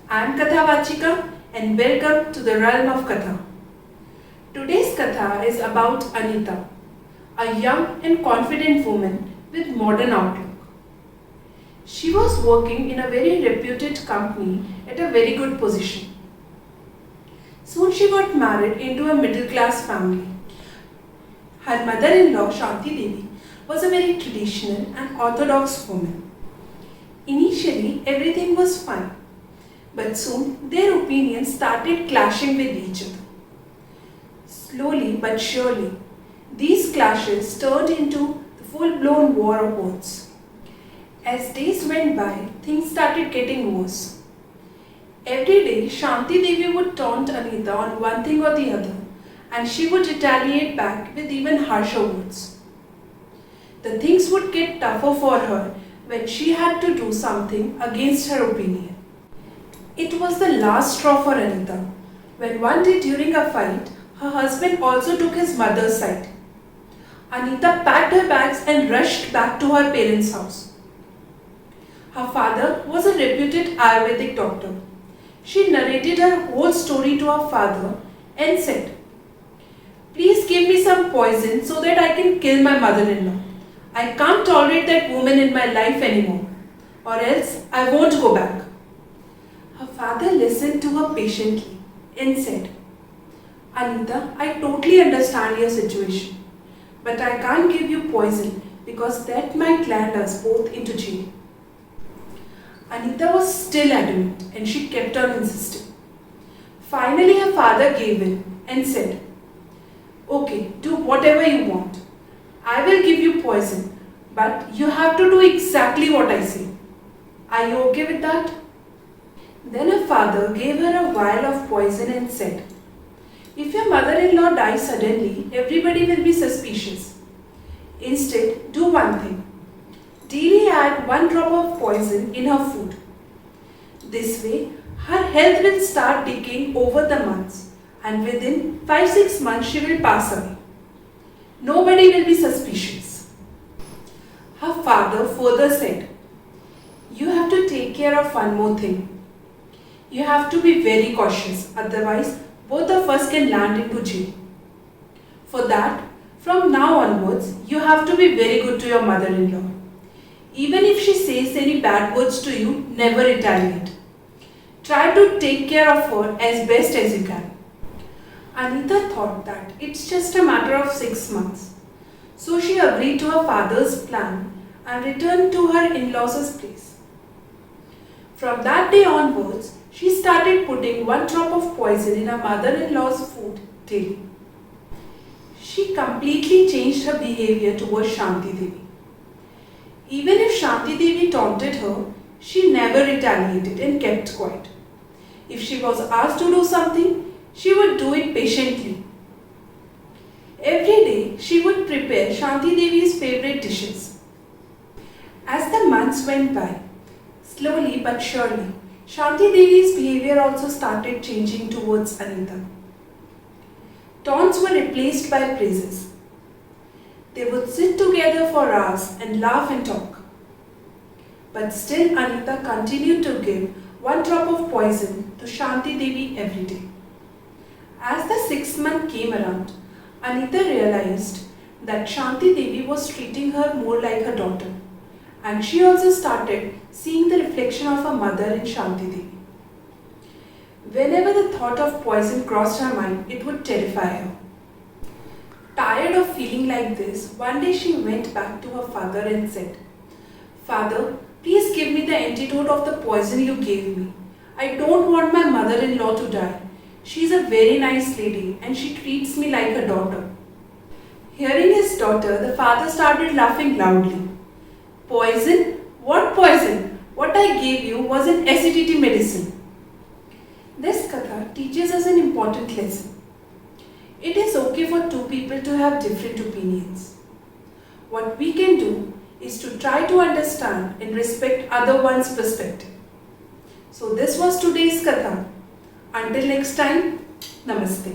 I am Katha Vachika and welcome to the realm of Katha. Today's Katha is about Anita, a young and confident woman with modern outlook. She was working in a very reputed company at a very good position. Soon she got married into a middle class family. Her mother-in-law Shanti Devi was a very traditional and orthodox woman. Initially everything was fine, but soon their opinions started clashing with each other. Slowly but surely, these clashes turned into the full-blown war of words. As days went by, things started getting worse. Every day, Shanti Devi would taunt Anita on one thing or the other, and she would retaliate back with even harsher words. The things would get tougher for her when she had to do something against her opinion. It was the last straw for Anita, when one day during a fight, her husband also took his mother's side. Anita packed her bags and rushed back to her parents' house. Her father was a reputed Ayurvedic doctor. She narrated her whole story to her father and said, "Please give me some poison so that I can kill my mother-in-law. I can't tolerate that woman in my life anymore, or else I won't go back." Her father listened to her patiently and said, "Anita, I totally understand your situation, but I can't give you poison because that might land us both into jail." Anita was still adamant and she kept on insisting. Finally, her father gave in and said, "Okay, do whatever you want. I will give you poison, but you have to do exactly what I say. Are you okay with that?" Then her father gave her a vial of poison and said, "If your mother-in-law dies suddenly, everybody will be suspicious. Instead, do one thing. Daily add 1 drop of poison in her food. This way, her health will start decaying over the months, and within 5-6 months she will pass away. Nobody will be suspicious." Her father further said, "You have to take care of one more thing. You have to be very cautious, otherwise both of us can land into jail. For that, from now onwards, you have to be very good to your mother-in-law. Even if she says any bad words to you, never retaliate. Try to take care of her as best as you can." Anita thought that it's just a matter of 6 months. So she agreed to her father's plan and returned to her in-laws' place. From that day onwards, she started putting 1 drop of poison in her mother-in-law's food daily. She completely changed her behavior towards Shanti Devi. Even if Shanti Devi taunted her, she never retaliated and kept quiet. If she was asked to do something, she would do it patiently. Every day, she would prepare Shanti Devi's favorite dishes. As the months went by, slowly but surely, Shanti Devi's behavior also started changing towards Anita. Taunts were replaced by praises. They would sit together for hours and laugh and talk. But still Anita continued to give 1 drop of poison to Shanti Devi every day. As the 6th month came around, Anita realized that Shanti Devi was treating her more like her daughter, and she also started seeing the reflection of her mother in Shanti Devi. Whenever the thought of poison crossed her mind, it would terrify her. Tired of feeling like this, one day she went back to her father and said, "Father, please give me the antidote of the poison you gave me. I don't want my mother-in-law to die. She's a very nice lady and she treats me like a daughter." Hearing his daughter, the father started laughing loudly. "Poison? What poison? What I gave you was an acidity medicine." This Katha teaches us an important lesson. It is okay for two people to have different opinions. What we can do is to try to understand and respect other one's perspective. So this was today's Katha. Until next time, Namaste.